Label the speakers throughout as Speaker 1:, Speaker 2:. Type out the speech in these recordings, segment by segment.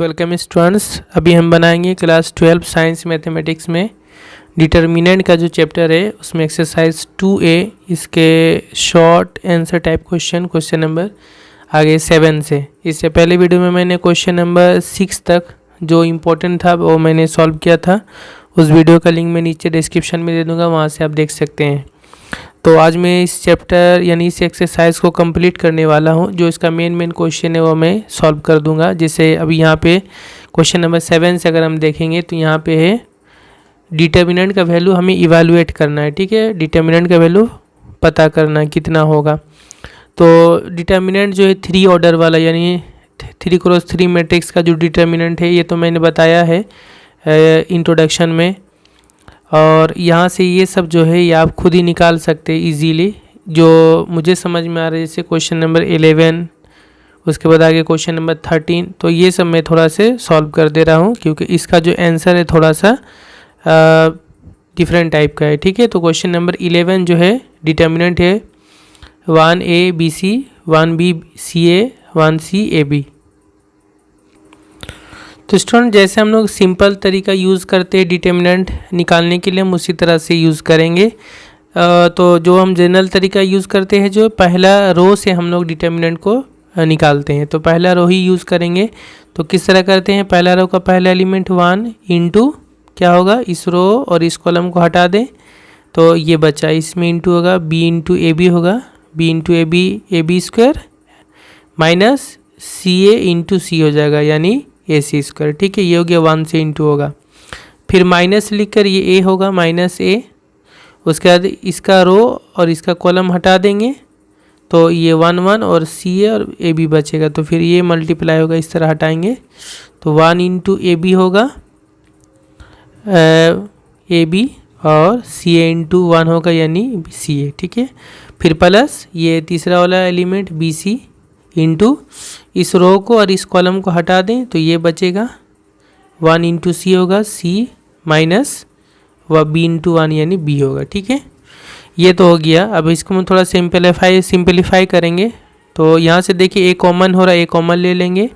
Speaker 1: Welcome students. अभी हम बनाएंगे क्लास 12 साइंस मैथमेटिक्स में डिटर्मिनेंट का जो चैप्टर है उसमें एक्सरसाइज 2A इसके short answer type question number आगे 7 से। इससे पहले वीडियो में मैंने क्वेश्चन नंबर 6 तक जो इम्पोर्टेंट था वो मैंने सॉल्व किया था। उस वीडियो का लिंक मैं नीचे डिस्क्रिप्शन में दे दूँगा, वहाँ से आप देख सकते हैं। तो आज मैं इस चैप्टर यानी इस एक्सरसाइज को कंप्लीट करने वाला हूँ। जो इसका मेन क्वेश्चन है वो मैं सॉल्व कर दूंगा। जैसे अभी यहाँ पे क्वेश्चन नंबर 7 से अगर हम देखेंगे तो यहाँ पे है डिटर्मिनेंट का वैल्यू हमें इवैल्यूएट करना है। ठीक है, डिटर्मिनेंट का वैल्यू पता करना कितना होगा। तो डिटर्मिनेंट जो है 3 ऑर्डर वाला यानी 3x3 मैट्रिक्स का जो डिटर्मिनेंट है ये तो मैंने बताया है इंट्रोडक्शन में। और यहाँ से ये सब जो है ये आप खुद ही निकाल सकते हैं इजीली। जो मुझे समझ में आ रहा है जैसे क्वेश्चन नंबर 11, उसके बाद आगे क्वेश्चन नंबर 13, तो ये सब मैं थोड़ा से सॉल्व कर दे रहा हूँ क्योंकि इसका जो आंसर है थोड़ा सा डिफरेंट टाइप का है। ठीक है, तो क्वेश्चन नंबर 11 जो है डिटर्मिनेंट है 1A BC 1B CA 1C AB। तो स्टूडेंट जैसे हम लोग सिंपल तरीका यूज़ करते हैं डिटर्मिनेंट निकालने के लिए हम उसी तरह से यूज़ करेंगे। तो जो हम जनरल तरीका यूज़ करते हैं जो पहला रो से हम लोग डिटर्मिनेंट को निकालते हैं, तो पहला रो ही यूज़ करेंगे। तो किस तरह करते हैं, पहला रो का पहला एलिमेंट 1 इंटू क्या होगा, इस रो और इस कॉलम को हटा दें तो ये बचा, इसमें इंटू होगा b इंटू ए बी होगा, b into A B square minus C A into C हो जाएगा यानी AC स्क्वायर। ठीक है, ये हो गया 1 से इंटू होगा, फिर माइनस लिख कर ये A होगा माइनस A। उसके बाद इसका रो और इसका कॉलम हटा देंगे तो ये 1 1 और CA और AB बचेगा, तो फिर ये मल्टीप्लाई होगा, इस तरह हटाएंगे तो 1 इंटू AB होगा AB और CA इंटू 1 होगा यानी CA। ठीक है, फिर प्लस ये तीसरा वाला एलिमेंट BC इंटू इस रो को और इस कॉलम को हटा दें तो ये बचेगा 1 इंटू C होगा C माइनस व B इंटू 1 यानी B होगा। ठीक है, ये तो हो गया। अब इसको हम थोड़ा सिंपलीफाई करेंगे। तो यहाँ से देखिए A कॉमन हो रहा है, A कॉमन ले लेंगे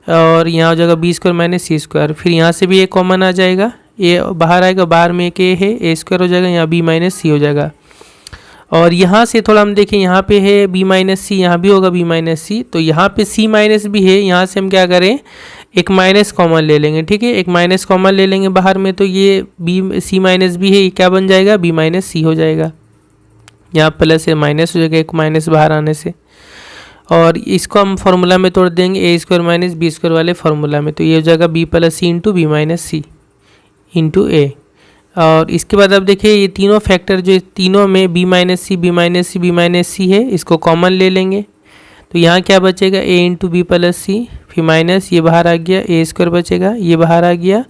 Speaker 1: और यहाँ हो जाएगा B square minus C square. फिर यहाँ से भी A कॉमन आ जाएगा, A बाहर आएगा, बाहर में एक A है, A स्क्वायर हो जाएगा, यहाँ B माइनस C हो जाएगा। और यहाँ से थोड़ा हम देखें, यहाँ पे है B माइनस सी, यहाँ भी होगा B माइनस सी, तो यहाँ पे C माइनस भी है, यहाँ से हम क्या करें एक माइनस कॉमन ले लेंगे। ठीक है, एक माइनस कॉमन ले लेंगे बाहर में, तो ये C माइनस भी है, ये क्या बन जाएगा B माइनस सी हो जाएगा। यहाँ प्लस है माइनस हो जाएगा एक माइनस बाहर आने से, और इसको हम फार्मूला में तोड़ देंगे A square minus B square वाले फार्मूला में, तो ये हो जाएगा B plus C into B minus C into A। और इसके बाद अब देखिए ये तीनों फैक्टर जो तीनों में B माइनस सी B माइनस सी B माइनस सी है, इसको कॉमन ले लेंगे तो यहाँ क्या बचेगा A इंटू बी प्लस सी, फिर माइनस ये बाहर आ गया A स्क्वायर बचेगा, ये बाहर आ गया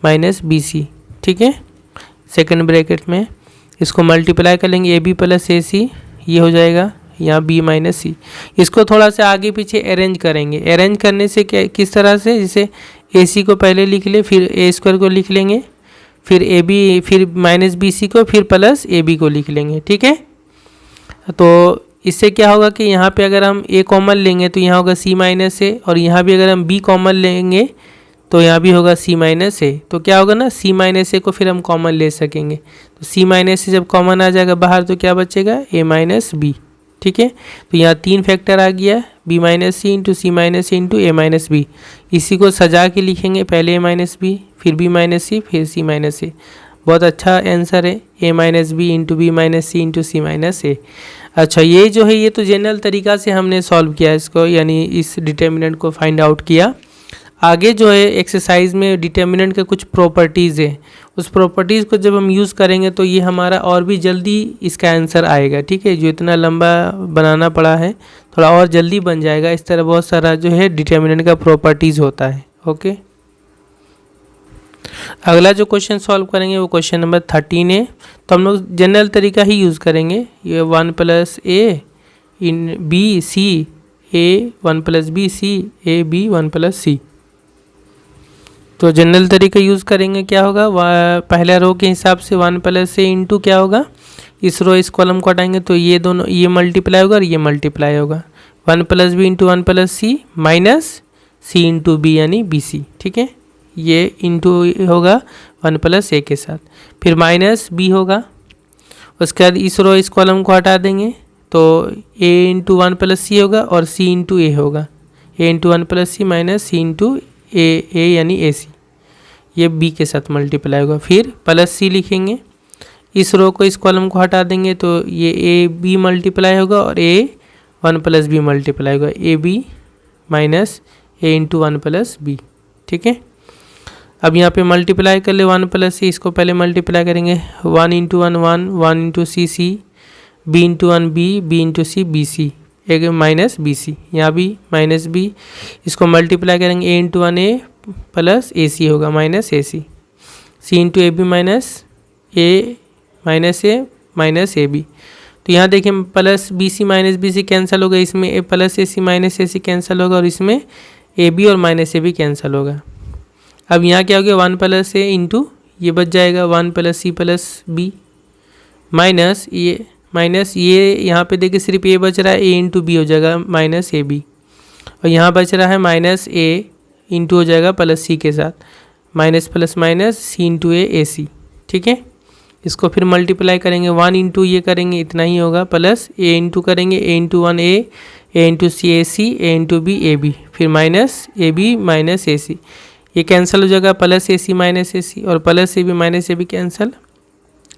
Speaker 1: माइनस BC। ठीक है, सेकंड ब्रैकेट में इसको मल्टीप्लाई कर लेंगे AB प्लस AC, ये हो जाएगा यहाँ B माइनस सी। इसको थोड़ा सा आगे पीछे अरेंज करेंगे। अरेंज करने से क्या किस तरह से, जैसे AC को पहले लिख ले, फिर A स्क्वायर को लिख लेंगे, फिर AB, फिर माइनस BC को, फिर प्लस AB को लिख लेंगे। ठीक है, तो इससे क्या होगा कि यहाँ पे अगर हम A कॉमन लेंगे तो यहाँ होगा C माइनस A, और यहाँ भी अगर हम B कॉमन लेंगे तो यहाँ भी होगा C माइनस A। तो क्या होगा ना, C माइनस A को फिर हम कॉमन ले सकेंगे, तो C माइनस A जब कॉमन आ जाएगा बाहर तो क्या बचेगा A माइनस B। ठीक है, तो यहाँ 3 फैक्टर आ गया, B minus C into C minus A into A minus B। इसी को सजा के लिखेंगे, पहले A माइनस B, फिर B माइनस C, फिर C माइनस A। बहुत अच्छा आंसर है A minus B into B minus C into C minus A। अच्छा, ये जो है ये तो जनरल तरीका से हमने सॉल्व किया इसको, यानी इस डिटर्मिनेंट को फाइंड आउट किया। आगे जो है एक्सरसाइज में डिटर्मिनेंट के कुछ प्रॉपर्टीज़ है, उस प्रॉपर्टीज़ को जब हम यूज़ करेंगे तो ये हमारा और भी जल्दी इसका आंसर आएगा। ठीक है, जो इतना लंबा बनाना पड़ा है थोड़ा और जल्दी बन जाएगा। इस तरह बहुत सारा जो है डिटर्मिनेंट का प्रॉपर्टीज़ होता है। ओके, अगला जो क्वेश्चन सॉल्व करेंगे वो क्वेश्चन नंबर 13 है। तो हम लोग जनरल तरीका ही यूज़ करेंगे, ये 1 plus A in B C A 1 plus B C A B 1 plus C। तो जनरल तरीका यूज़ करेंगे, क्या होगा पहला रो के हिसाब से 1 प्लस A इंटू क्या होगा, इस रो इस कॉलम को हटाएंगे तो ये दोनों ये मल्टीप्लाई होगा और ये मल्टीप्लाई होगा, 1 plus B into 1 plus C minus C into B यानी बी सी, ठीक है। ये इंटू होगा 1 प्लस ए के साथ, फिर माइनस बी होगा। उसके बाद इस रो इस कॉलम को हटा देंगे तो ए इंटू 1 प्लस सी होगा और सी इंटू ए होगा। ए इंटू 1 प्लस सी माइनस सी इंटू ए यानी ए सी, ये बी के साथ मल्टीप्लाई होगा। फिर प्लस सी लिखेंगे, इस रो को इस कॉलम को हटा देंगे तो ये ए बी मल्टीप्लाई होगा और ए 1 प्लस बी मल्टीप्लाई होगा, A B minus A into 1 plus B, ठीक है। अब यहाँ पे मल्टीप्लाई कर ले 1 प्लस सी, इसको पहले मल्टीप्लाई करेंगे 1 into 1 1, 1 into C C, B into 1 B, B into C B C, एक माइनस बी सी, यहाँ भी माइनस बी, इसको मल्टीप्लाई करेंगे A into 1 A plus A C होगा minus A C, C into A B minus A minus A B. तो यहाँ देखिए plus B C minus B C cancel होगा, इसमें A plus A C minus A C cancel होगा और इसमें A B और माइनस ए बी कैंसिल होगा। अब यहाँ क्या हो गया 1 प्लस ए इंटू ये बच जाएगा 1 plus C plus B minus ये यहाँ पे देखिए सिर्फ ए बच रहा है, ए इंटू बी हो जाएगा माइनस ए बी, और यहाँ बच रहा है माइनस ए इंटू हो जाएगा प्लस सी के साथ, minus plus minus C into ए सी, ठीक है। इसको फिर मल्टीप्लाई करेंगे 1 इंटू ये करेंगे इतना ही होगा, प्लस ए इंटू करेंगे A into 1 A into C A into B A B, फिर minus A B minus A C, ये कैंसिल हो जाएगा plus A C minus A C और plus A B minus A B cancel,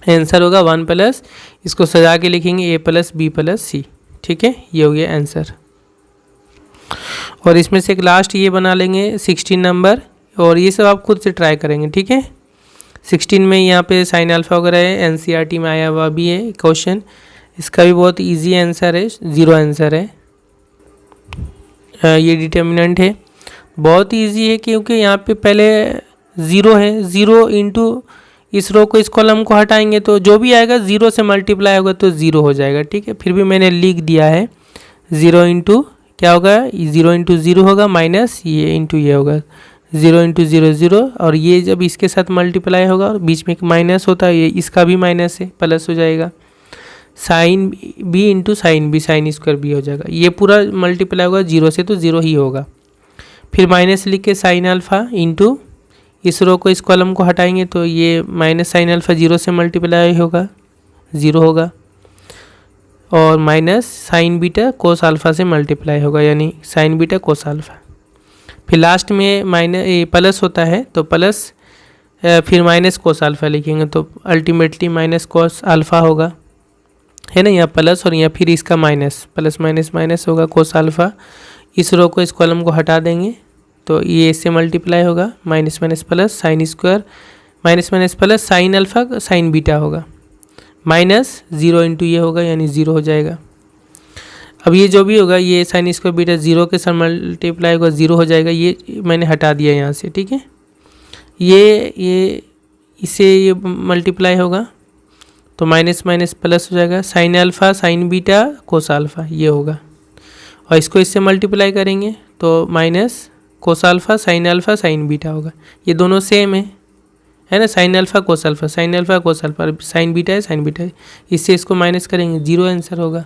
Speaker 1: answer होगा 1 plus, इसको सजा के लिखेंगे A plus B plus C, ठीक है। ये हो गया आंसर। और इसमें से एक लास्ट ये बना लेंगे 16 नंबर, और ये सब आप खुद से ट्राई करेंगे, ठीक है। 16 में यहाँ पे साइन अल्फा वगैरह है, एनसीईआरटी में आया हुआ भी है क्वेश्चन, इसका भी बहुत इजी आंसर है, 0 आंसर है। ये डिटर्मिनेंट है, बहुत इजी है क्योंकि यहाँ पे पहले 0 है, 0 इंटू इस रो को इस कॉलम को हटाएंगे तो जो भी आएगा 0 से मल्टीप्लाई होगा तो 0 हो जाएगा, ठीक है। फिर भी मैंने लिख दिया है 0 इंटू क्या होगा, 0 इंटू 0 होगा माइनस ये इंटू ये होगा 0 इंटू 0 0, और ये जब इसके साथ मल्टीप्लाई होगा और बीच में एक माइनस होता है, ये इसका भी माइनस है प्लस हो जाएगा, sine B into sine B, sine square B हो जाएगा, ये पूरा मल्टीप्लाई होगा 0 से तो 0 ही होगा। फिर माइनस लिख के साइन अल्फा इंटू इस रो को इस कॉलम को हटाएंगे तो ये माइनस साइन अल्फा 0 से मल्टीप्लाई होगा 0 होगा, और minus sign beta cos alpha से मल्टीप्लाई होगा यानी साइन बीटा कोस अल्फा। फिर लास्ट में माइनस प्लस होता है तो प्लस फिर माइनस कोस अल्फा लिखेंगे तो अल्टीमेटली माइनस कोस अल्फा होगा, है ना। यहाँ प्लस और यहाँ फिर इसका माइनस, प्लस माइनस माइनस होगा कोस अल्फा। इस रो को इस कॉलम को हटा देंगे तो ये इससे मल्टीप्लाई होगा, minus minus plus sine square minus minus plus sine alpha sign beta होगा, माइनस 0 इंटू ये होगा यानी 0 हो जाएगा। अब ये जो भी होगा ये साइन स्क्वायर बीटा 0 के साथ मल्टीप्लाई होगा 0 हो जाएगा, ये मैंने हटा दिया यहाँ से, ठीक है। ये इससे ये मल्टीप्लाई होगा तो माइनस माइनस प्लस हो जाएगा, sine alpha sign beta cos alpha ये होगा, और इसको इससे मल्टीप्लाई करेंगे तो minus cos alpha sign beta होगा, ये दोनों सेम है ना, sine alpha cos alpha sign beta है, इससे इसको माइनस करेंगे 0 आंसर होगा।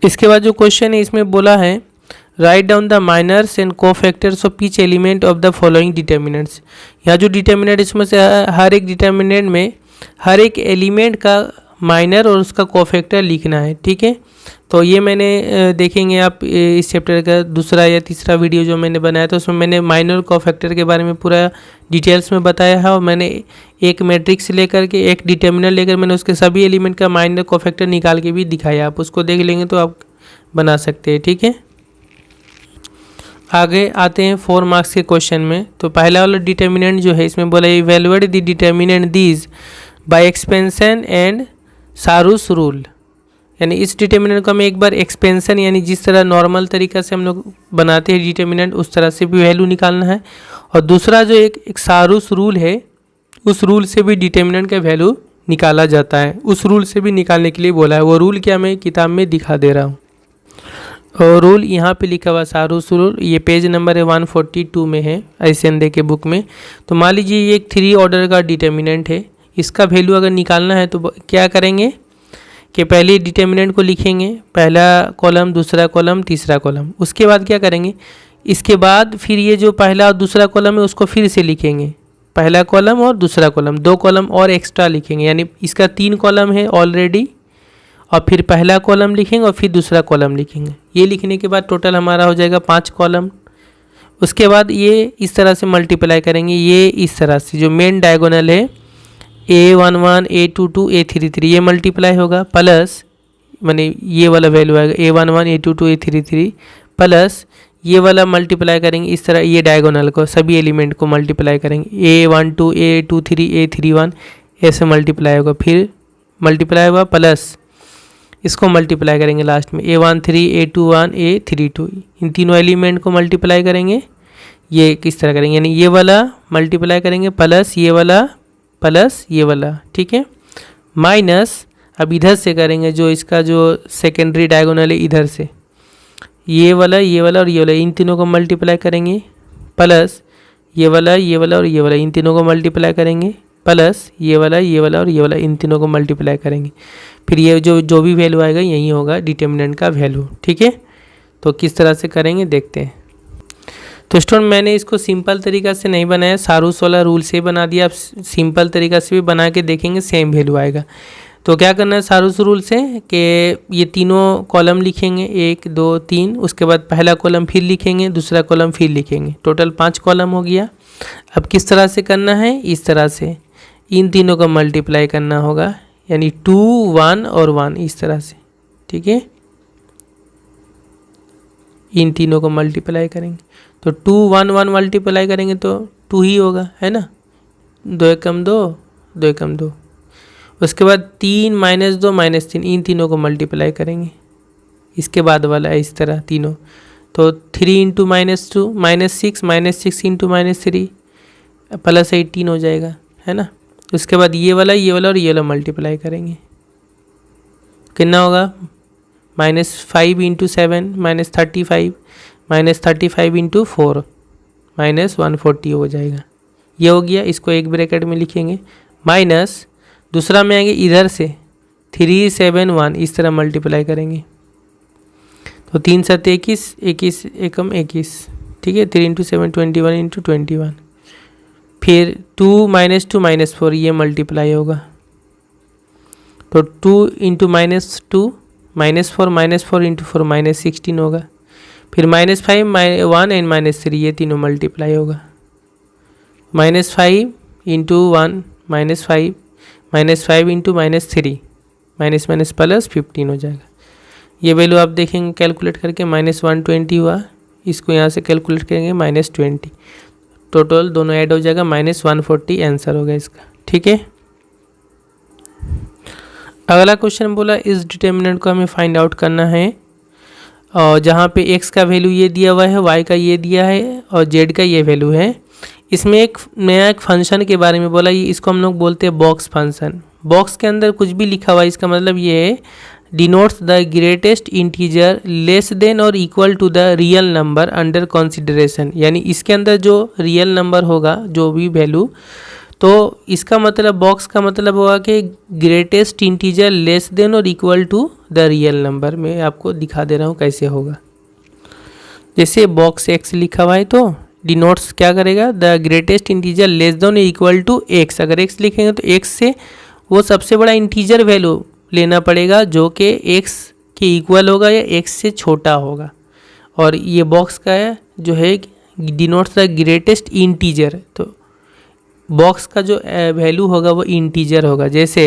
Speaker 1: इसके बाद जो क्वेश्चन है इसमें बोला है write down the minors and cofactors of each element of the following determinants. यहाँ जो डिटर्मिनेंट इसमें से हर एक डिटर्मिनेंट में हर एक एलिमेंट का माइनर और उसका कोफैक्टर लिखना है, ठीक है। तो ये मैंने देखेंगे आप इस चैप्टर का दूसरा या तीसरा वीडियो जो मैंने बनाया था उसमें मैंने माइनर कोफैक्टर के बारे में पूरा डिटेल्स में बताया है, और मैंने एक मैट्रिक्स लेकर के एक डिटर्मिनल लेकर मैंने उसके सभी एलिमेंट का माइनर कोफैक्टर निकाल के भी दिखाया, आप उसको देख लेंगे तो आप बना सकते हैं, ठीक है। आगे आते हैं 4 मार्क्स के क्वेश्चन में। तो पहला वाला डिटर्मिनेंट जो है इसमें बोला evaluate the determinant these by expansion and Sarrus rule, यानी इस डिटर्मिनेंट को हमें एक बार एक्सपेंशन यानी जिस तरह नॉर्मल तरीका से हम लोग बनाते हैं डिटर्मिनेंट उस तरह से भी वैल्यू निकालना है, और दूसरा जो एक सारूस रूल है उस रूल से भी डिटर्मिनेंट का वैल्यू निकाला जाता है, उस रूल से भी निकालने के लिए बोला है। वो रूल क्या मैं किताब में दिखा दे रहा हूँ, और रूल यहाँ पे लिखा हुआ सारूस रूल, ये पेज नंबर है 142 में है ICND के बुक में। तो मान लीजिए ये एक 3 ऑर्डर का डिटर्मिनेंट है, इसका वैल्यू अगर निकालना है तो क्या करेंगे कि पहले डिटर्मिनेंट को लिखेंगे, पहला कॉलम, दूसरा कॉलम, तीसरा कॉलम। उसके बाद क्या करेंगे, इसके बाद फिर ये जो पहला और दूसरा कॉलम है उसको फिर से लिखेंगे, पहला कॉलम और दूसरा कॉलम, 2 कॉलम और एक्स्ट्रा लिखेंगे, यानी इसका 3 कॉलम है ऑलरेडी, और फिर पहला कॉलम लिखेंगे और फिर दूसरा कॉलम लिखेंगे। ये लिखने के बाद टोटल हमारा हो जाएगा 5 कॉलम। उसके बाद ये इस तरह से मल्टीप्लाई करेंगे, ये इस तरह से जो मेन डायगोनल है A11 A22 A33 ये मल्टीप्लाई होगा, प्लस माने ये वाला वैल्यू आएगा A11 A22 A33 प्लस ये वाला मल्टीप्लाई करेंगे इस तरह, ये डायगोनल को सभी एलिमेंट को मल्टीप्लाई करेंगे, A12 A23 A31 ऐसे मल्टीप्लाई होगा, फिर मल्टीप्लाई होगा प्लस इसको मल्टीप्लाई करेंगे लास्ट में A13 A21 A32, इन तीनों एलिमेंट को मल्टीप्लाई करेंगे। ये किस तरह करेंगे, यानी ये वाला मल्टीप्लाई करेंगे प्लस ये वाला प्लस ये वाला, ठीक है, माइनस अब इधर से करेंगे जो इसका जो सेकेंडरी डायगोनल है इधर से ये वाला और ये वाला, इन तीनों को मल्टीप्लाई करेंगे प्लस ये वाला और ये वाला, इन तीनों को मल्टीप्लाई करेंगे प्लस ये वाला और ये वाला, इन तीनों को मल्टीप्लाई करेंगे। फिर ये जो भी वैल्यू आएगा यही होगा डिटर्मिनेंट का वैल्यू, ठीक है। तो किस तरह से करेंगे देखते हैं। तो स्टूडेंट मैंने इसको सिंपल तरीका से नहीं बनाया, सारूस वाला रूल से बना दिया। आप सिंपल तरीका से भी बना के देखेंगे सेम वैल्यू आएगा। तो क्या करना है सारूस रूल से कि ये तीनों कॉलम लिखेंगे 1 2 3, उसके बाद पहला कॉलम फिर लिखेंगे, दूसरा कॉलम फिर लिखेंगे, टोटल 5 कॉलम हो गया। अब किस तरह से करना है, इस तरह से इन तीनों को मल्टीप्लाई करना होगा, यानी 2 1 और 1 इस तरह से, ठीक है। इन तीनों को मल्टीप्लाई करेंगे तो 2 1 1 मल्टीप्लाई करेंगे तो 2 ही होगा, है ना, 2 एकम 2 2 एकम 2। उसके बाद 3 -2 -3, इन तीनों को मल्टीप्लाई करेंगे, इसके बाद वाला है इस तरह तीनों, तो 3 × -2 -6 6 × -3 प्लस 18 हो जाएगा, है ना। उसके बाद ये वाला और ये वाला मल्टीप्लाई करेंगे, कितना होगा -5 × 7 -35 -35 × 4 -140 हो जाएगा। ये हो गया, इसको एक ब्रैकेट में लिखेंगे, माइनस दूसरा में आएंगे इधर से 3 7 1 इस तरह मल्टीप्लाई करेंगे, तो 3 7 21 21 एकम 21, ठीक है। 3 × 7 21 × 21, फिर 2 -2 -4 ये मल्टीप्लाई होगा, तो 2 × -2 -4 -4 × 4 -16 होगा, फिर -5 1 एंड -3 ये तीनों मल्टीप्लाई होगा, -5 × 1 -5 -5 × -3 माइनस प्लस 15 हो जाएगा। ये वैल्यू आप देखेंगे कैलकुलेट करके -120 हुआ, इसको यहाँ से कैलकुलेट करेंगे -20, टोटल दोनों ऐड हो जाएगा -140 आंसर होगा इसका, ठीक है। अगला क्वेश्चन बोला इस डिटर्मिनेंट को हमें फाइंड आउट करना है, और जहाँ पे x का वैल्यू ये दिया हुआ है, y का ये दिया है और z का ये वैल्यू है। इसमें एक नया फंक्शन के बारे में बोला, ये इसको हम लोग बोलते हैं बॉक्स फंक्शन। बॉक्स के अंदर कुछ भी लिखा हुआ है, इसका मतलब ये है denotes the greatest integer less than और equal to the real number under consideration, यानी इसके अंदर जो रियल नंबर होगा जो भी वैल्यू, तो इसका मतलब बॉक्स का मतलब होगा कि ग्रेटेस्ट इंटीजर लेस देन और equal to the real number. मैं आपको दिखा दे रहा हूँ कैसे होगा। जैसे बॉक्स x लिखा हुआ है तो डिनोट्स क्या करेगा, the greatest integer less than equal to x। अगर x लिखेंगे तो x से वो सबसे बड़ा इंटीजर वैल्यू लेना पड़ेगा जो कि x के इक्वल होगा या x से छोटा होगा, और ये बॉक्स का है जो है डिनोट्स द ग्रेटेस्ट इंटीजर, तो बॉक्स का जो वैल्यू होगा वो इंटीजर होगा। जैसे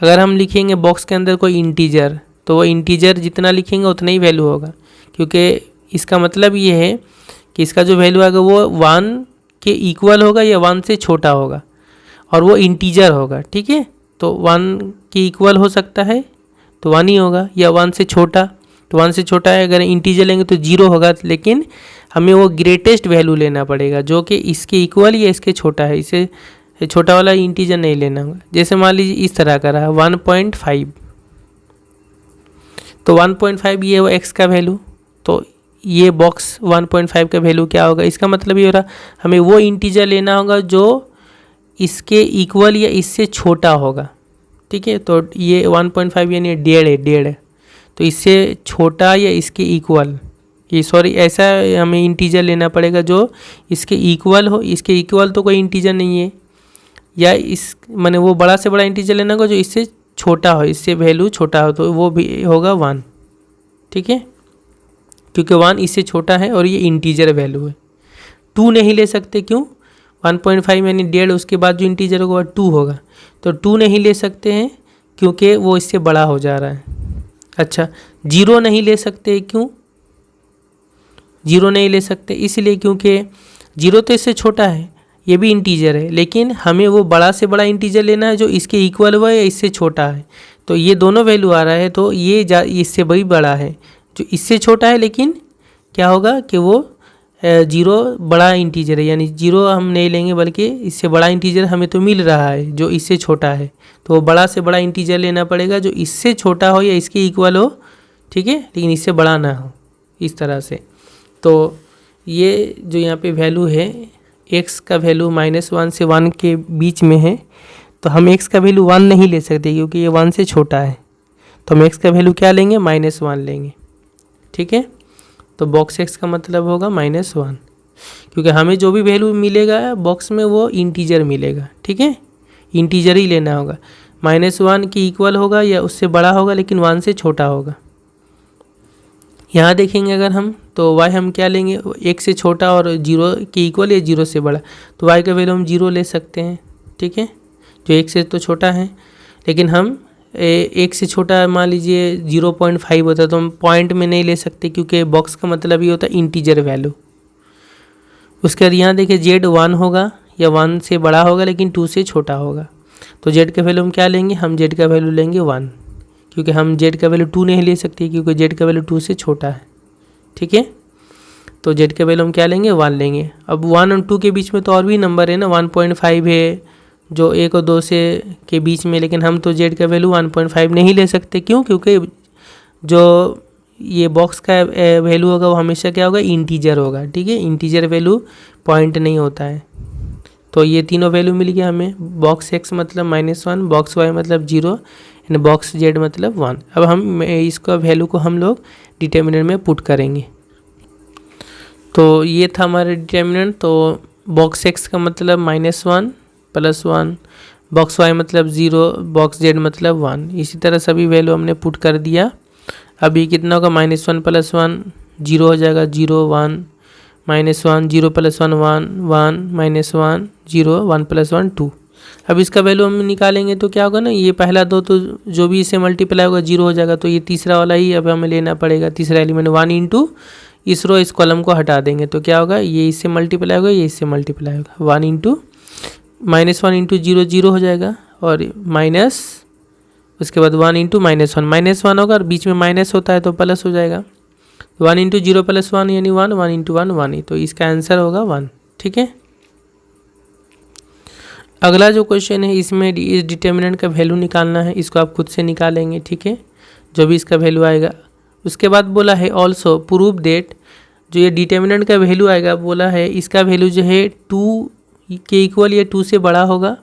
Speaker 1: अगर हम लिखेंगे बॉक्स के अंदर कोई इंटीजर, तो वो इंटीजर जितना लिखेंगे उतना ही वैल्यू होगा, क्योंकि इसका मतलब ये है कि इसका जो वैल्यू आएगा वो 1 के इक्वल होगा या 1 से छोटा होगा, और वो इंटीजर होगा, ठीक है। तो 1 के इक्वल हो सकता है तो 1 ही होगा, या 1 से छोटा, तो 1 से छोटा है, अगर इंटीजर लेंगे तो 0 होगा, लेकिन हमें वो ग्रेटेस्ट वैल्यू लेना पड़ेगा जो कि इसके इक्वल या इसके छोटा है, इसे छोटा वाला इंटीजर नहीं लेना होगा। जैसे मान लीजिए इस तरह का रहा 1.5, तो 1.5 ये वो x का वैल्यू, तो ये बॉक्स 1.5 का वैल्यू क्या होगा, इसका मतलब ये हो रहा हमें वो इंटीजर लेना होगा जो इसके इक्वल या इससे छोटा होगा, ठीक है। तो ये 1.5 यानी 1.5 है, तो इससे छोटा या इसके इक्वल, ये सॉरी ऐसा हमें इंटीजर लेना पड़ेगा जो इसके इक्वल हो। इसके इक्वल तो कोई इंटीजर नहीं है, या इस माने वो बड़ा से बड़ा इंटीजर लेना होगा जो इससे छोटा हो, इससे वैल्यू छोटा हो, तो वो भी होगा 1, ठीक है, क्योंकि 1 इससे छोटा है और ये इंटीजर वैल्यू है। 2 नहीं ले सकते, क्यों? 1.5 यानी 1.5, उसके बाद जो इंटीजर होगा 2 होगा, तो 2 नहीं ले सकते हैं क्योंकि वो इससे बड़ा हो जा रहा है। अच्छा, 0 नहीं ले सकते, क्यों? 0 नहीं ले सकते इसलिए क्योंकि 0 तो इससे छोटा है, ये भी इंटीजर है, लेकिन हमें वो बड़ा से बड़ा इंटीजर लेना है जो इसके इक्वल हुआ या इससे छोटा है। तो ये दोनों वैल्यू आ रहा है, तो ये इससे भी बड़ा है, जो इससे छोटा है, लेकिन क्या होगा कि वो 0 बड़ा इंटीजर है, यानी 0 हम नहीं लेंगे, बल्कि इससे बड़ा इंटीजर हमें तो मिल रहा है जो इससे छोटा है, तो वो बड़ा से बड़ा इंटीजर लेना पड़ेगा जो इससे छोटा हो या इसके इक्वल हो, ठीक है, लेकिन इससे बड़ा ना हो, इस तरह से। तो ये जो यहाँ पे वैल्यू है, x का वैल्यू -1 से 1 के बीच में है, तो हम x का वैल्यू 1 नहीं ले सकते क्योंकि ये 1 से छोटा है, तो हम x का वैल्यू क्या लेंगे? -1 लेंगे, ठीक है। तो बॉक्स x का मतलब होगा -1, क्योंकि हमें जो भी वैल्यू मिलेगा बॉक्स में वो इंटीजर मिलेगा, ठीक है, इंटीजर ही लेना होगा। -1 की इक्वल होगा या उससे बड़ा होगा, लेकिन 1 से छोटा होगा। यहाँ देखेंगे अगर हम, तो y हम क्या लेंगे? 1 से छोटा और 0 के इक्वल या 0 से बड़ा, तो y का वैल्यू हम 0 ले सकते हैं, ठीक है, जो 1 से तो छोटा है, लेकिन हम 1 से छोटा मान लीजिए 0.5 होता है, तो हम पॉइंट में नहीं ले सकते क्योंकि बॉक्स का मतलब ये होता है इंटीजर वैल्यू। उसके बाद यहाँ देखिए z 1 होगा या 1 से बड़ा होगा, लेकिन 2 से छोटा होगा, तो z का वैल्यू हम क्या लेंगे? हम z का वैल्यू लेंगे 1, क्योंकि हम z का वैल्यू 2 नहीं ले सकते क्योंकि z का वैल्यू 2 से छोटा है, ठीक है। तो z का वैल्यू हम क्या लेंगे? 1 लेंगे। अब 1 और 2 के बीच में तो और भी नंबर है ना, 1.5 है जो 1 और 2 से के बीच में, लेकिन हम तो z का वैल्यू 1.5 नहीं ले सकते, क्यों? क्योंकि जो ये बॉक्स का वैल्यू होगा वो हमेशा क्या होगा? इंटीजर होगा, ठीक है, इंटीजर वैल्यू पॉइंट नहीं होता है। तो ये तीनों वैल्यू मिल गया हमें, बॉक्स x मतलब -1, बॉक्स y मतलब 0 एंड बॉक्स z मतलब 1। अब हम इसका वैल्यू को हम लोग डिटर्मिनेंट में पुट करेंगे। तो ये था हमारा डिटर्मिनेंट। तो बॉक्स x का मतलब -1 + 1, बॉक्स y मतलब 0, बॉक्स z मतलब 1। इसी तरह सभी वैल्यू हमने पुट कर दिया। अब ये कितना होगा? -1 + 1 0 हो जाएगा, 0 1 -1 0 + 1 1 1 -1 0 1 + 1 2। अब इसका वैल्यू हम निकालेंगे तो क्या होगा ना, ये पहला 2 तो जो भी इससे मल्टीप्लाई होगा 0 हो जाएगा, तो ये तीसरा वाला ही अब हमें लेना पड़ेगा, तीसरा एलिमेंट 1 इंटू इस रो इस कॉलम को हटा देंगे, तो क्या होगा? ये इससे मल्टीप्लाई होगा, ये इससे मल्टीप्लाई होगा, 1 इंटू -1 इंटू 0 0 हो जाएगा, और माइनस उसके बाद 1 इंटू -1 होगा, और बीच में माइनस होता है तो प्लस हो जाएगा, 1 इंटू 0 + 1 यानी 1, 1 इंटू 1 1 ही, तो इसका आंसर होगा 1, ठीक है। अगला जो क्वेश्चन है इसमें इस डिटर्मिनेंट का वैल्यू निकालना है, इसको आप खुद से निकालेंगे, ठीक है, जो भी इसका वैल्यू आएगा। उसके बाद बोला है ऑल्सो प्रूव दैट, जो ये डिटर्मिनेंट का वैल्यू आएगा बोला है इसका वैल्यू जो है 2 के इक्वल या 2 से बड़ा होगा,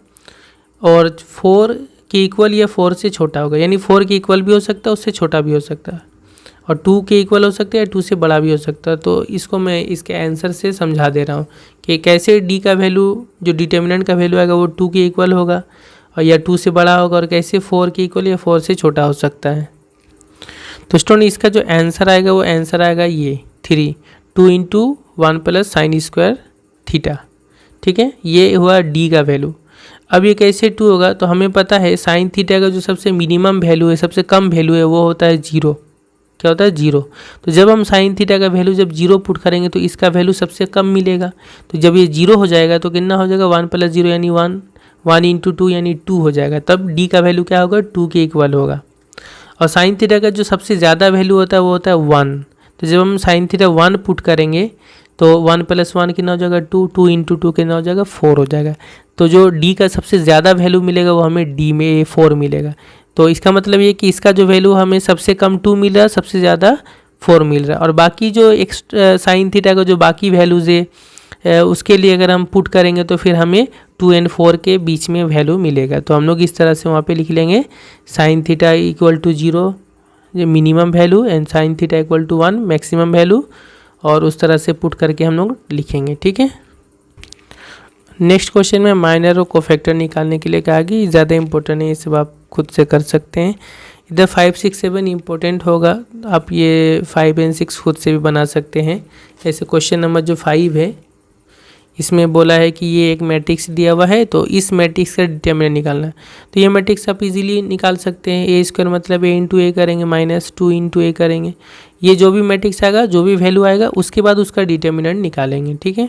Speaker 1: और 4 के इक्वल या 4 से छोटा होगा, यानी 4 के इक्वल भी हो सकता है, उससे छोटा भी हो सकता है, और 2 के इक्वल हो सकता है, 2 से बड़ा भी हो सकता है। तो इसको मैं इसके आंसर से समझा दे रहा हूँ कि कैसे डी का वैल्यू जो डिटर्मिनेंट का वैल्यू आएगा वो 2 के इक्वल होगा और या 2 से बड़ा होगा, और कैसे 4 के इक्वल या 4 से छोटा हो सकता है। तो स्टूडेंट इसका जो आंसर आएगा वो आंसर आएगा ये 3 2 इंटू 1 + sin² थीटा, ठीक है, ये हुआ डी का वैल्यू। अब ये कैसे 2 होगा? तो हमें पता है साइन थीटा का जो सबसे मिनिमम वैल्यू है, सबसे कम वैल्यू है, वो होता है 0। क्या होता है? 0। तो जब हम साइन थीटा का वैल्यू जब 0 पुट करेंगे तो इसका वैल्यू सबसे कम मिलेगा, तो जब ये 0 हो जाएगा तो कितना हो जाएगा? 1 + 0 यानी 1, 1 इंटू 2 यानी 2 हो जाएगा, तब डी का वैल्यू क्या होगा? 2 के इक्वल होगा। और साइन थीटा का जो सबसे ज़्यादा वैल्यू होता है वो होता है 1, तो जब हम साइन थीटा 1 पुट करेंगे तो 1 + 1 कितना हो जाएगा? 2, 2 इंटू 2 कितना हो जाएगा? 4 हो जाएगा। तो जो डी का सबसे ज़्यादा वैल्यू मिलेगा वो हमें डी में 4 मिलेगा। तो इसका मतलब ये कि इसका जो वैल्यू हमें सबसे कम 2 मिल रहा है, सबसे ज़्यादा 4 मिल रहा है, और बाकी जो साइन थीटा का जो बाकी वैल्यूज़ है उसके लिए अगर हम पुट करेंगे तो फिर हमें 2 and 4 के बीच में वैल्यू मिलेगा। तो हम लोग इस तरह से वहाँ पे लिख लेंगे sine theta equal to 0 minimum value and sine theta equal to 1 maximum value, और उस तरह से पुट करके हम लोग लिखेंगे। ठीक है। नेक्स्ट क्वेश्चन में माइनर और कोफैक्टर निकालने के लिए कहा कि ज़्यादा इंपॉर्टेंट है, ये सब आप खुद से कर सकते हैं। इधर 5, 6, 7 इंपॉर्टेंट होगा, आप ये 5 और 6 खुद से भी बना सकते हैं। ऐसे क्वेश्चन नंबर जो 5 है इसमें बोला है कि ये एक मैट्रिक्स दिया हुआ है, तो इस मैट्रिक्स का डिटर्मिनेंट निकालना है। तो ये मैट्रिक्स आप इजीली निकाल सकते हैं। ए स्क्वायर मतलब ए इंटू ए करेंगे माइनस 2 इंटू ए करेंगे, ये जो भी मैट्रिक्स आएगा जो भी वैल्यू आएगा उसके बाद उसका डिटर्मिनेंट निकालेंगे। ठीक है।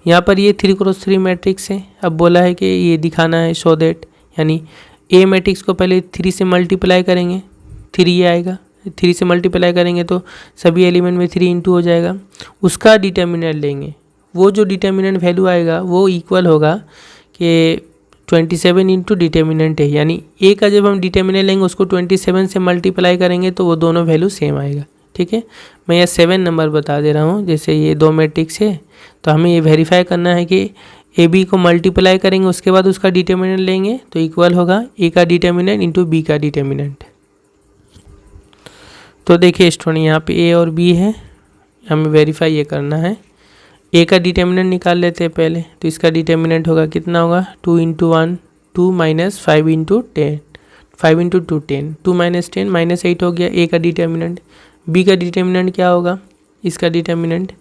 Speaker 1: यहाँ पर ये 3x3 मैट्रिक्स है। अब बोला है कि ये दिखाना है शो दैट, यानी ए मैट्रिक्स को पहले 3 से मल्टीप्लाई करेंगे, 3 ये आएगा, 3 से मल्टीप्लाई करेंगे तो सभी एलिमेंट में 3 इंटू हो जाएगा, उसका डिटर्मिनेंट लेंगे। वो जो डिटर्मिनेंट वैल्यू आएगा वो इक्वल होगा कि 27 इंटू डिटर्मिनेंट है, यानी ए का जब हम डिटर्मिनेंट लेंगे उसको 27 से मल्टीप्लाई करेंगे तो वो दोनों वैल्यू सेम आएगा। ठीक है। मैं यहाँ 7 नंबर बता दे रहा हूँ। जैसे ये 2 मैट्रिक्स है तो हमें ये वेरीफाई करना है कि ए बी को मल्टीप्लाई करेंगे उसके बाद उसका डिटर्मिनेंट लेंगे तो इक्वल होगा ए का डिटर्मिनेंट इंटू बी का डिटर्मिनेंट। तो देखिए स्टूडेंट यहाँ पे ए और बी है, हमें वेरीफाई ये करना है। ए का डिटर्मिनेंट निकाल लेते हैं पहले, तो इसका डिटर्मिनेंट होगा कितना होगा 2 into 1 2 minus 5 into 10 5 into 2 10 2 minus 10 minus 8 हो गया ए का डिटर्मिनेंट। बी का डिटर्मिनेंट क्या होगा, इसका डिटर्मिनेंट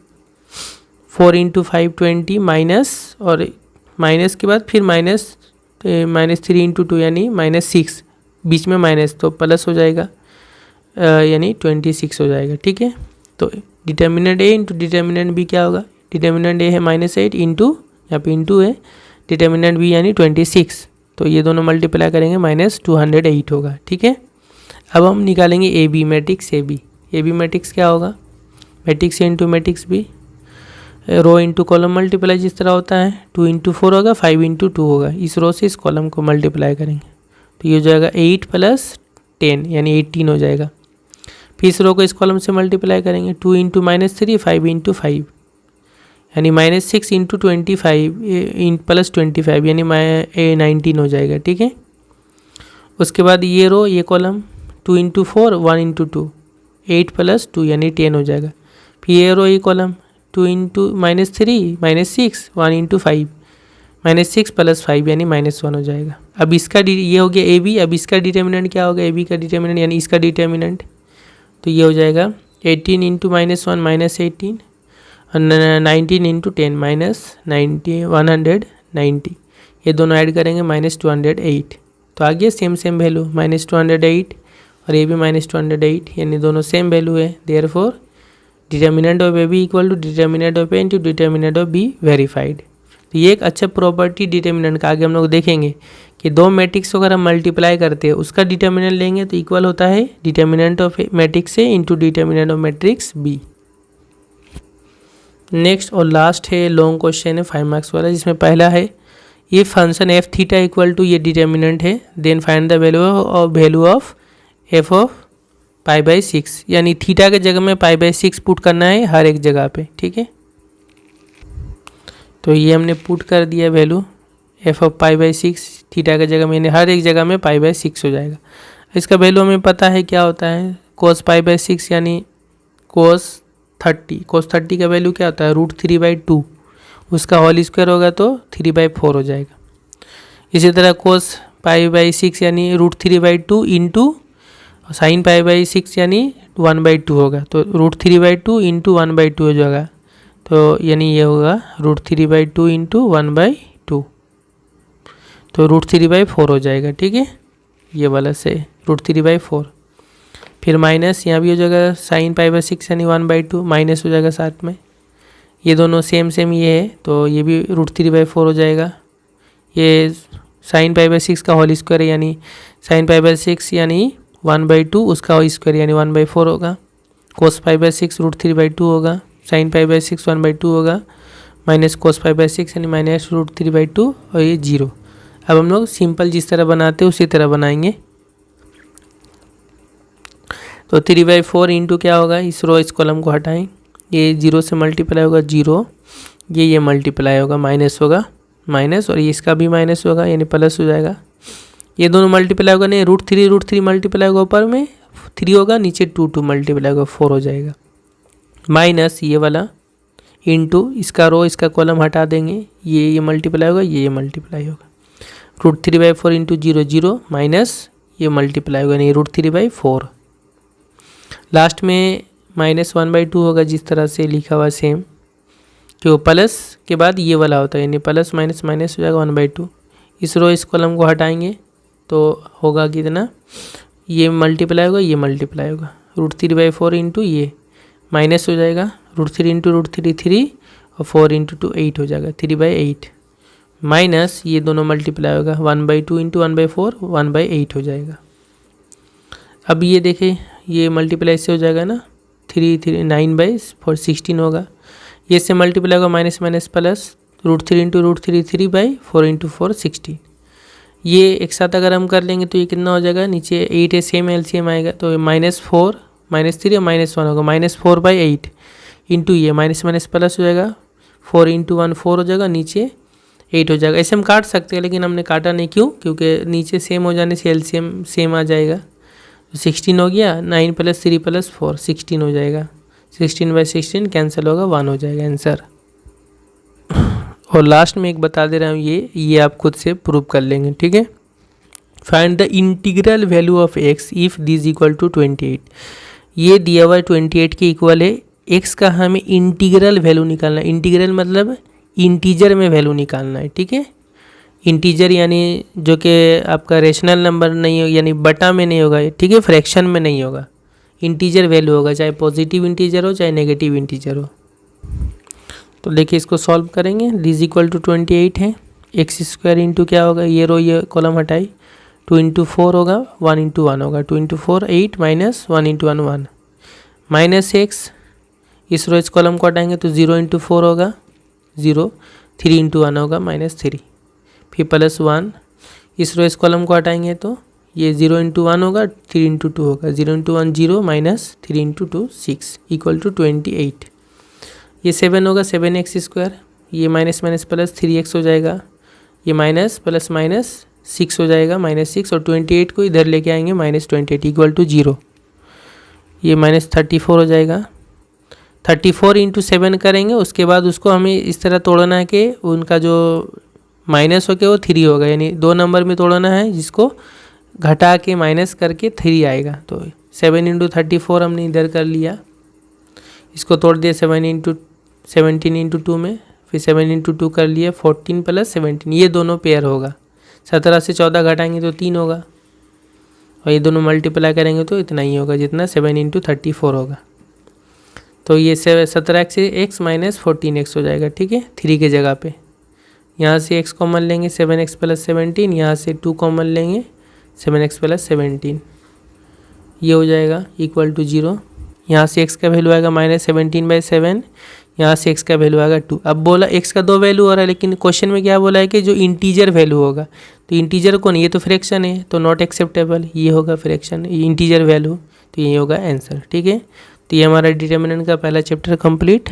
Speaker 1: 4 इंटू 5 20 माइनस, और माइनस के बाद फिर -3 इंटू 2 यानी -6, बीच में माइनस तो प्लस हो जाएगा, यानी 26 हो जाएगा। ठीक है। तो डिटर्मिनेंट ए इंटू डिटर्मिनेंट बी क्या होगा, डिटर्मिनेंट ए है -8 इंटू, यहाँ पे इंटू है, डिटर्मिनेंट बी यानी 26, तो ये दोनों मल्टीप्लाई करेंगे -208 होगा। ठीक है। अब हम निकालेंगे A B matrix. A B matrix क्या होगा, matrix A into matrix B, row into column multiply जिस तरह होता है, 2 इंटू 4 होगा, 5 इंटू 2 होगा, इस रो से इस कॉलम को मल्टीप्लाई करेंगे तो ये हो जाएगा 8 प्लस 10 यानी 18 हो जाएगा। फिर इस रो को इस कॉलम से मल्टीप्लाई करेंगे, 2 इंटू -3 5 इंटू 5 यानी -6 इंटू 25 प्लस 25 यानी 19 हो जाएगा। ठीक है। उसके बाद ये रो ये कॉलम 2 इंटू 4 1 इंटू 2 8 प्लस 2 यानी 10 हो जाएगा। फिर ये रो ये कॉलम 2 इंटू -3 -6 1 इंटू 5 -6 प्लस 5 यानी -1 हो जाएगा। अब इसका ये हो गया ए बी। अब इसका डिटर्मिनेंट क्या होगा, ए बी का डिटर्मिनेंट यानी इसका डिटर्मिनेंट, तो ये हो जाएगा 18 इंटू -1 -18 और 19 इंटू 10 -90 190, ये दोनों ऐड करेंगे -208, तो आ गया सेम वैल्यू -208 और ये भी -208 यानी दोनों सेम वैल्यू है। Therefore determinant of A B equal to determinant of A into determinant of B verified. तो ये एक अच्छा प्रॉपर्टी डिटर्मिनेंट का आगे हम लोग देखेंगे कि दो मैट्रिक्स को अगर हम मल्टीप्लाई करते हैं उसका डिटर्मिनेंट लेंगे तो इक्वल होता है determinant of matrix A into determinant of matrix B. Next और लास्ट है लॉन्ग क्वेश्चन है 5 मार्क्स वाला, जिसमें पहला है ये function F theta equal to ये डिटर्मिनेंट है, then find the value of F of π/6, यानी थीटा के जगह में π/6 पुट करना है हर एक जगह पे। ठीक है। तो ये हमने पुट कर दिया वैल्यू एफ ऑफ π/6 थीटा के जगह में, हर एक जगह में π/6 हो जाएगा। इसका वैल्यू हमें पता है क्या होता है, cos π/6 यानी cos 30 का वैल्यू क्या होता है √3/2, उसका होल स्क्वायर होगा तो 3/4 हो जाएगा। इसी तरह cos π/6 यानी √3/2 इंटू साइन π/6 यानी 1/2 होगा, तो √3/2 इंटू 1/2 हो जाएगा, तो यानी ये होगा √3/2 इंटू 1/2, तो √3/4 हो जाएगा। ठीक है। ये वाला से √3/4, फिर माइनस यहाँ भी हो जाएगा साइन π/6 यानी 1/2 माइनस हो जाएगा साथ में, ये दोनों सेम ये है तो ये भी √3/4 हो जाएगा। ये साइन π/6 का होल स्क्वायर है यानी साइन π/6 यानी 1/2 उसका होल स्क्वायर यानी 1/4 होगा, cos π/6 √3/2 होगा, साइन π/6 1/2 होगा, माइनस cos π/6 यानी माइनस √3/2 और ये 0। अब हम लोग सिंपल जिस तरह बनाते हैं उसी तरह बनाएंगे। तो 3/4 इंटू क्या होगा, इस रो इस कॉलम को हटाएं, ये 0 से मल्टीप्लाई होगा 0, ये मल्टीप्लाई होगा, माइनस होगा, माइनस, और ये इसका भी माइनस होगा यानी प्लस हो जाएगा। ये दोनों मल्टीप्लाई होगा नहीं, √3 मल्टीप्लाई होगा, ऊपर में 3 होगा, नीचे 2 मल्टीप्लाई होगा, 4 हो जाएगा। माइनस ये वाला इंटू इसका रो इसका कॉलम हटा देंगे, ये मल्टीप्लाई होगा, ये मल्टीप्लाई होगा। √3/4 इंटू 0 0 माइनस ये मल्टीप्लाई होगा नहीं, √3/4। लास्ट में -1/2 होगा, जिस तरह से लिखा हुआ सेम, क्यों प्लस के बाद ये वाला होता है यानी प्लस माइनस माइनस हो जाएगा 1/2। इस रो इस कॉलम को हटाएंगे तो होगा कितना, ये मल्टीप्लाई होगा, ये मल्टीप्लाई होगा, √3/4 इंटू ये माइनस हो जाएगा, √3 इंटू √3 3 और 4 इंटू 2 8 हो जाएगा, 3/8 माइनस ये दोनों मल्टीप्लाई होगा, 1/2 इंटू 1/4 1/8 हो जाएगा। अब ये देखें ये मल्टीप्लाई से हो जाएगा ना, 9/4 16 होगा, ये से मल्टीप्लाई होगा minus minus plus, √3 into √3 3/4 into 4 16। ये एक साथ अगर हम कर लेंगे तो ये कितना हो जाएगा, नीचे 8 है, सेम एलसीएम आएगा, तो -4 -3 और -1 होगा, -4/8 इंटू ये माइनस माइनस प्लस हो जाएगा, 4 इंटू 1 4 हो जाएगा, नीचे 8 हो जाएगा। ऐसे हम काट सकते हैं लेकिन हमने काटा नहीं, क्यों, क्योंकि नीचे सेम हो जाने से एलसीएम सेम आ जाएगा। तो 16 हो गया, 9 + 3 + 4 16 हो जाएगा, 16/16 कैंसिल होगा, 1 हो जाएगा आंसर। और लास्ट में एक बता दे रहा हूँ, ये आप खुद से प्रूव कर लेंगे, ठीक है। Find the integral value of x if this equal to 28। ये दिया हुआ 28 के इक्वल है, x का हमें इंटीग्रल वैल्यू निकालना है। इंटीग्रल मतलब इंटीजर में वैल्यू निकालना है, ठीक है। इंटीजर यानी जो कि आपका रेशनल नंबर नहीं हो, यानी बटा में नहीं होगा, ठीक है, फ्रैक्शन में नहीं होगा, इंटीजर वैल्यू होगा, चाहे पॉजिटिव इंटीजर हो चाहे नेगेटिव इंटीजर हो। तो देखिए इसको सॉल्व करेंगे, दिस इक्वल टू 28 है, x² इंटू क्या होगा, ये रो ये कॉलम हटाई, 2 इंटू 4 होगा, 1 इंटू 1 होगा, 2 into 4 8 minus 1 into 1 1 minus x, इस रो इस कॉलम को हटाएंगे तो 0 इंटू 4 होगा 0, 3 इंटू 1 होगा -3, फिर +1, इस रो इस कॉलम को हटाएंगे तो ये 0 इंटू 1 होगा, 3 इंटू 2 होगा, 0 into 1 0 minus 3 into 2 6 equal to 28। ये 7 होगा, 7x², ये माइनस माइनस प्लस 3x हो जाएगा, ये माइनस प्लस माइनस 6 हो जाएगा, -6, और 28 को इधर लेके आएंगे -28 इक्वल टू 0, ये -34 हो जाएगा। 34 इंटू 7 करेंगे, उसके बाद उसको हमें इस तरह तोड़ना है कि उनका जो माइनस होके वो 3 होगा, यानी 2 नंबर में तोड़ना है, जिसको घटा के माइनस करके 3 आएगा। तो 7 इंटू 34 हमने इधर कर लिया, इसको तोड़ दिया 17 इंटू 2 में, फिर 7 इंटू 2 कर लिया, 14 + 17, ये दोनों पेयर होगा। 17 से 14 घटाएंगे तो 3 होगा, और ये दोनों मल्टीप्लाई करेंगे तो इतना ही होगा, जितना 7 इंटू 34 होगा। तो ये 17x से x माइनस 14x हो जाएगा, ठीक है, 3 के जगह पे। यहाँ से x कॉमन लेंगे, 7x + 17, यहाँ से 2 कॉमन लेंगे, 7x + 17, ये हो जाएगा इक्वल टू 0। यहाँ से x का वैल्यू आएगा -17/7, यहाँ से x का वैल्यू आएगा 2। अब बोला x का 2 वैल्यू हो रहा है, लेकिन क्वेश्चन में क्या बोला है कि जो इंटीजर वैल्यू होगा, तो इंटीजर कौन, ये तो फ्रैक्शन है, तो नॉट एक्सेप्टेबल, ये होगा फ्रैक्शन इंटीजर वैल्यू, तो ये होगा आंसर, ठीक है। तो ये हमारा डिटर्मिनेंट का पहला चैप्टर कंप्लीट।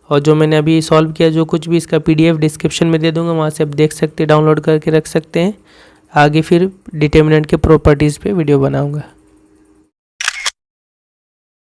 Speaker 1: और जो मैंने अभी सॉल्व किया, जो कुछ भी, इसका PDF डिस्क्रिप्शन में दे दूंगा, वहाँ से आप देख सकते हैं, डाउनलोड करके रख सकते हैं। आगे फिर डिटर्मिनेंट के प्रॉपर्टीज़ पे वीडियो बनाऊंगा।